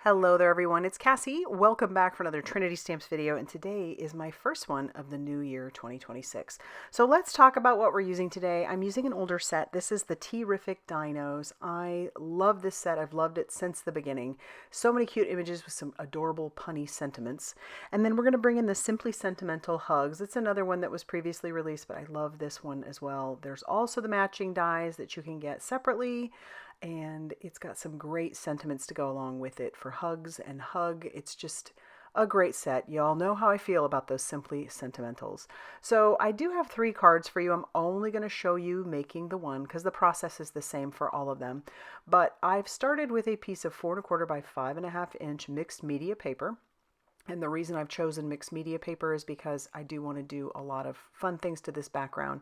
Hello there everyone, it's Cassie. Welcome back for another Trinity Stamps video, and today is my first one of the new year 2026. So let's talk about what we're using today. I'm using an older set. This is the T-riffic Dinos. I love this set. I've loved it since the beginning. So many cute images with some adorable punny sentiments. And then we're going to bring in the Simply Sentimental Hugs. It's another one that was previously released, but I love this one as well. There's also the matching dies that you can get separately, and it's got some great sentiments to go along with it for hugs and hug. It's just a great set. Y'all know how I feel about those Simply Sentimentals. So I do have 3 cards for you. I'm only going to show you making the one because the process is the same for all of them. But I've started with a piece of 4 1/4 by 5.5 inch mixed media paper. And the reason I've chosen mixed media paper is because I do want to do a lot of fun things to this background.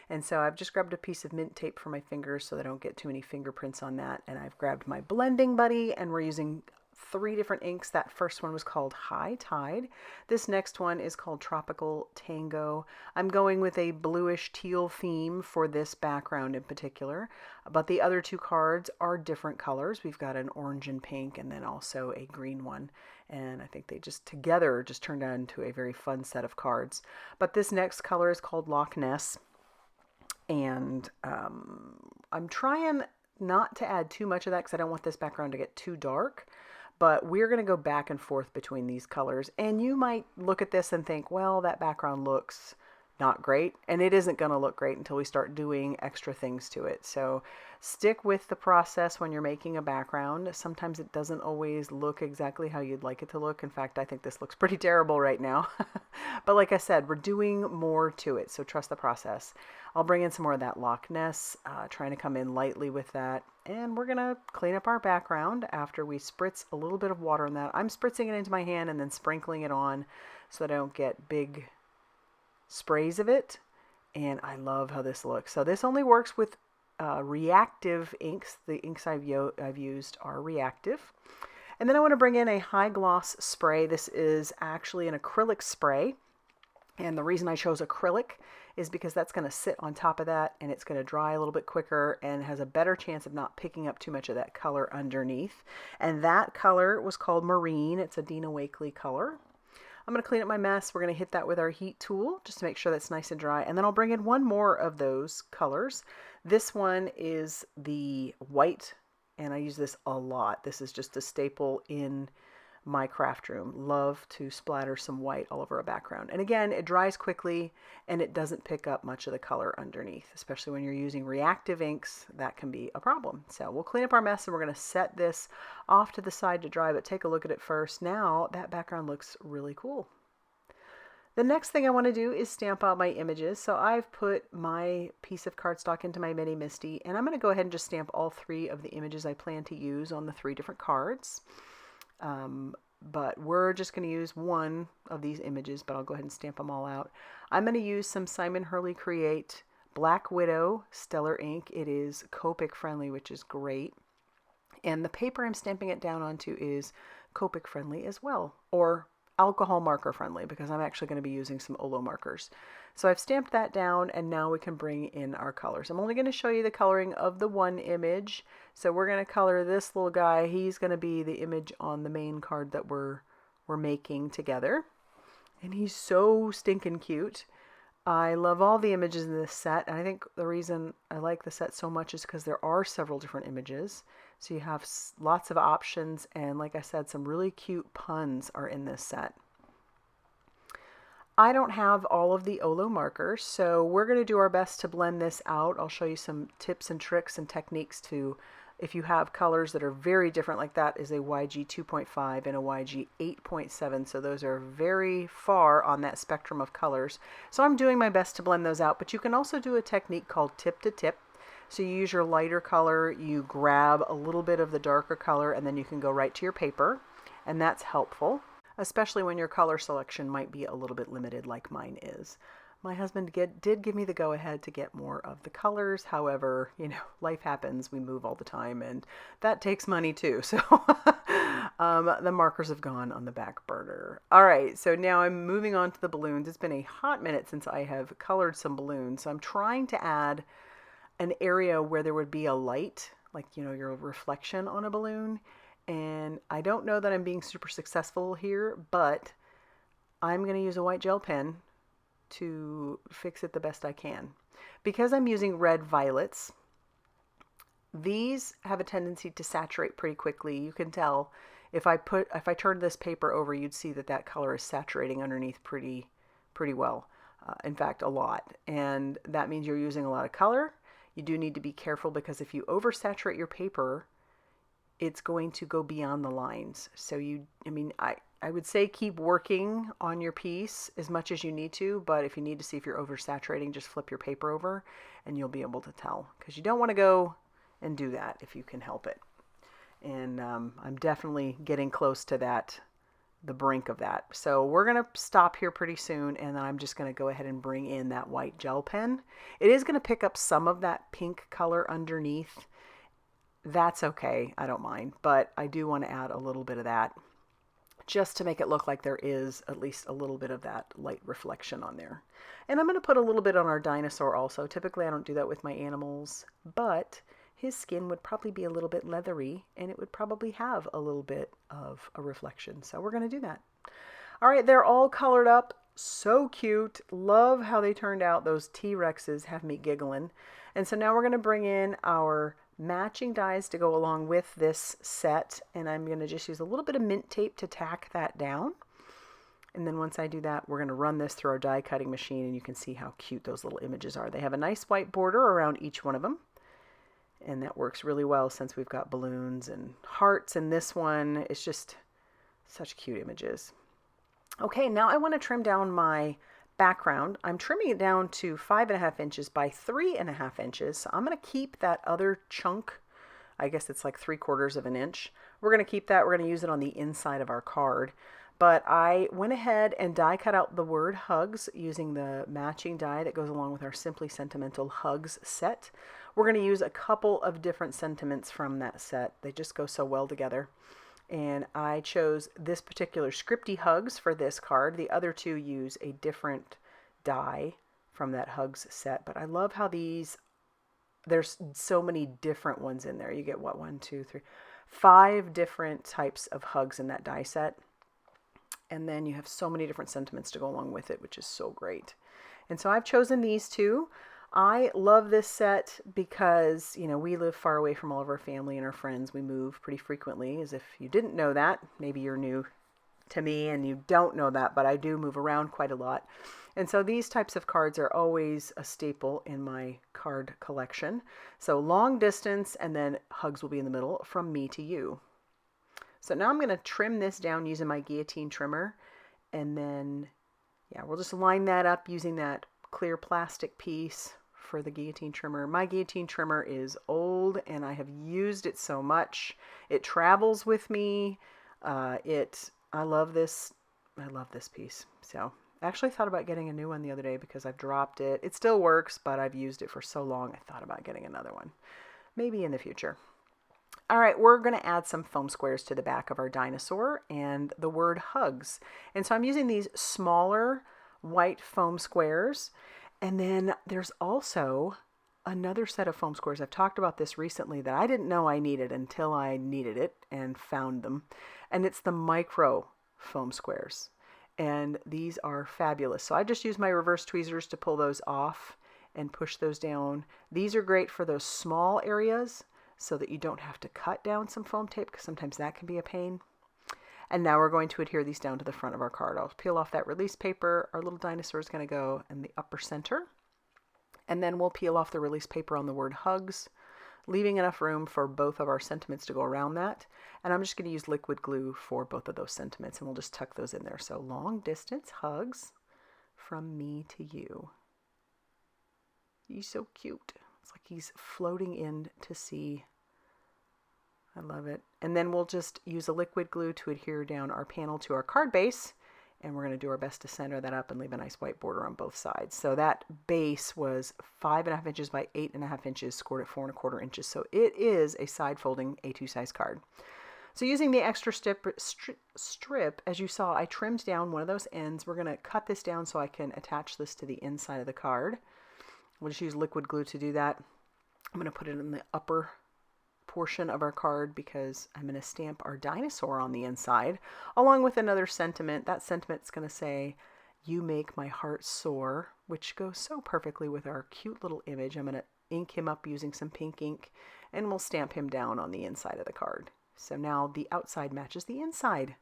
And so I've just grabbed a piece of mint tape for my fingers so that I don't get too many fingerprints on that. And I've grabbed my blending buddy, and we're using 3 different inks. That first one was called High Tide. This next one is called Tropical Tango. I'm going with a bluish teal theme for this background in particular, but the other 2 cards are different colors. We've got an orange and pink and then also a green one. And I think they just together just turned out into a very fun set of cards. But this next color is called Loch Ness. And I'm trying not to add too much of that because I don't want this background to get too dark. But we're going to go back and forth between these colors. And you might look at this and think, well, that background looks not great. And it isn't going to look great until we start doing extra things to it. So stick with the process when you're making a background. Sometimes it doesn't always look exactly how you'd like it to look. In fact, I think this looks pretty terrible right now. But like I said, we're doing more to it. So trust the process. I'll bring in some more of that Loch Ness, trying to come in lightly with that. And we're going to clean up our background after we spritz a little bit of water on that. I'm spritzing it into my hand and then sprinkling it on so that I don't get big sprays of it. And I love how this looks. So this only works with reactive inks. The inks I've used are reactive. And then I want to bring in a high gloss spray. This is actually an acrylic spray. And the reason I chose acrylic is because that's going to sit on top of that and it's going to dry a little bit quicker and has a better chance of not picking up too much of that color underneath. And that color was called Marine. It's a Dino color. I'm going to clean up my mess. We're going to hit that with our heat tool just to make sure that's nice and dry. And then I'll bring in one more of those colors. This one is the white, and I use this a lot. This is just a staple in my craft room. Love to splatter some white all over a background. And again, it dries quickly and it doesn't pick up much of the color underneath, especially when you're using reactive inks. That can be a problem. So we'll clean up our mess and we're going to set this off to the side to dry, but take a look at it first. Now that background looks really cool. The next thing I want to do is stamp out my images. So I've put my piece of cardstock into my Mini Misty, and I'm going to go ahead and just stamp all 3 of the images I plan to use on the 3 different cards. But we're just going to use one of these images, but I'll go ahead and stamp them all out. I'm going to use some Simon Hurley Create Black Widow Stellar ink. It is Copic friendly, which is great. And the paper I'm stamping it down onto is Copic friendly as well, or alcohol marker friendly, because I'm actually going to be using some Olo markers. So I've stamped that down, and now we can bring in our colors. I'm only going to show you the coloring of the one image. So we're going to color this little guy. He's going to be the image on the main card that we're making together. And he's so stinking cute. I love all the images in this set, and I think the reason I like the set so much is because there are several different images. So you have lots of options, and like I said, some really cute puns are in this set. I don't have all of the Olo markers, so we're going to do our best to blend this out. I'll show you some tips and tricks and techniques to, if you have colors that are very different, like that is a YG 2.5 and a YG 8.7, so those are very far on that spectrum of colors. So I'm doing my best to blend those out, but you can also do a technique called tip to tip. So you use your lighter color, you grab a little bit of the darker color, and then you can go right to your paper, and that's helpful, especially when your color selection might be a little bit limited like mine is. My husband did give me the go-ahead to get more of the colors. However, you know, life happens. We move all the time, and that takes money too. So the markers have gone on the back burner. All right, so now I'm moving on to the balloons. It's been a hot minute since I have colored some balloons. So I'm trying to add an area where there would be a light, like, you know, your reflection on a balloon. And I don't know that I'm being super successful here, but I'm going to use a white gel pen to fix it the best I can. Because I'm using red violets, these have a tendency to saturate pretty quickly. You can tell if I turn this paper over, you'd see that that color is saturating underneath pretty well. In fact, a lot. And that means you're using a lot of color. You do need to be careful because if you oversaturate your paper, it's going to go beyond the lines. So I would say keep working on your piece as much as you need to, but if you need to see if you're oversaturating, just flip your paper over and you'll be able to tell, because you don't want to go and do that if you can help it. And I'm definitely getting close to that, the brink of that. So we're going to stop here pretty soon, and then I'm just going to go ahead and bring in that white gel pen. It is going to pick up some of that pink color underneath. That's okay, I don't mind, but I do want to add a little bit of that just to make it look like there is at least a little bit of that light reflection on there. And I'm going to put a little bit on our dinosaur also. Typically I don't do that with my animals, but his skin would probably be a little bit leathery and it would probably have a little bit of a reflection. So we're going to do that. All right, they're all colored up. So cute. Love how they turned out. Those T-Rexes have me giggling. And so now we're going to bring in our matching dies to go along with this set, and I'm going to just use a little bit of mint tape to tack that down. And then once I do that, we're going to run this through our die cutting machine, and you can see how cute those little images are. They have a nice white border around each one of them, and that works really well since we've got balloons and hearts, and this one is just such cute images. Okay, now I want to trim down my background. I'm trimming it down to 5.5 inches by 3.5 inches. So I'm going to keep that other chunk. I guess it's like 3/4 of an inch. We're going to keep that. We're going to use it on the inside of our card. But I went ahead and die cut out the word hugs using the matching die that goes along with our Simply Sentimental Hugs set. We're going to use a couple of different sentiments from that set. They just go so well together. And I chose this particular Scripty Hugs for this card. The other two use a different die from that Hugs set. But I love how there's so many different ones in there. You get what, 1, 2, 3, 5 different types of hugs in that die set. And then you have so many different sentiments to go along with it, which is so great. And so I've chosen these two. I love this set because, you know, we live far away from all of our family and our friends. We move pretty frequently. As if you didn't know that, maybe you're new to me and you don't know that, but I do move around quite a lot. And so these types of cards are always a staple in my card collection. So long distance, and then hugs will be in the middle, from me to you. So now I'm going to trim this down using my guillotine trimmer. And then, yeah, we'll just line that up using that clear plastic piece for the guillotine trimmer. My guillotine trimmer is old and I have used it so much. It travels with me. I love this. I love this piece. So I actually thought about getting a new one the other day because I've dropped it. It still works, but I've used it for so long. I thought about getting another one, maybe in the future. All right, we're going to add some foam squares to the back of our dinosaur and the word hugs. And so I'm using these smaller white foam squares. And then there's also another set of foam squares. I've talked about this recently that I didn't know I needed until I needed it and found them. And it's the micro foam squares. And these are fabulous. So I just use my reverse tweezers to pull those off and push those down. These are great for those small areas so that you don't have to cut down some foam tape, because sometimes that can be a pain. And now we're going to adhere these down to the front of our card. I'll peel off that release paper. Our little dinosaur is going to go in the upper center. And then we'll peel off the release paper on the word hugs, leaving enough room for both of our sentiments to go around that. And I'm just going to use liquid glue for both of those sentiments, and we'll just tuck those in there. So long distance hugs from me to you. He's so cute. It's like he's floating in to sea. I love it. And then we'll just use a liquid glue to adhere down our panel to our card base. And we're going to do our best to center that up and leave a nice white border on both sides. So that base was 5.5 inches by 8.5 inches, scored at 4.25 inches. So it is a side folding A2 size card. So using the extra strip, as you saw, I trimmed down one of those ends. We're going to cut this down so I can attach this to the inside of the card. We'll just use liquid glue to do that. I'm going to put it in the upper portion of our card because I'm going to stamp our dinosaur on the inside, along with another sentiment. That sentiment's going to say, "You make my heart soar," which goes so perfectly with our cute little image. I'm going to ink him up using some pink ink, and we'll stamp him down on the inside of the card. So now the outside matches the inside.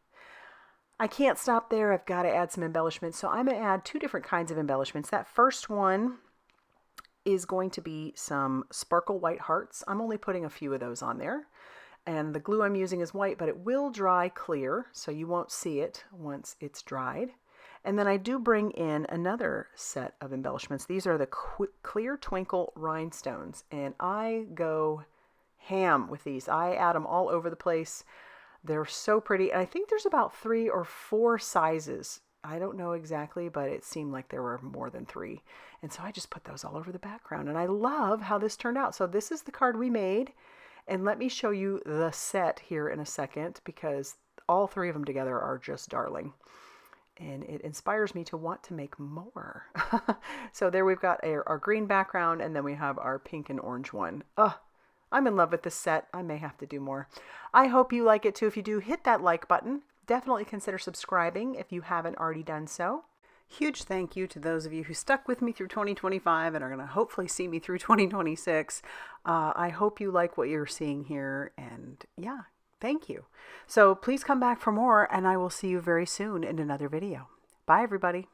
I can't stop there. I've got to add some embellishments. So I'm going to add 2 different kinds of embellishments. That first one is going to be some sparkle white hearts. I'm only putting a few of those on there. And the glue I'm using is white, but it will dry clear, so you won't see it once it's dried. And then I do bring in another set of embellishments. These are the clear Twinkle Rhinestones, and I go ham with these. I add them all over the place. They're so pretty. And I think there's about 3 or 4 sizes. I don't know exactly, but it seemed like there were more than 3. And so I just put those all over the background. And I love how this turned out. So this is the card we made. And let me show you the set here in a second, because all 3 of them together are just darling. And it inspires me to want to make more. So there we've got our green background, and then we have our pink and orange one. I'm in love with this set. I may have to do more. I hope you like it too. If you do, hit that like button. Definitely consider subscribing if you haven't already done so. Huge thank you to those of you who stuck with me through 2025 and are going to hopefully see me through 2026. I hope you like what you're seeing here, and yeah, thank you. So please come back for more, and I will see you very soon in another video. Bye, everybody.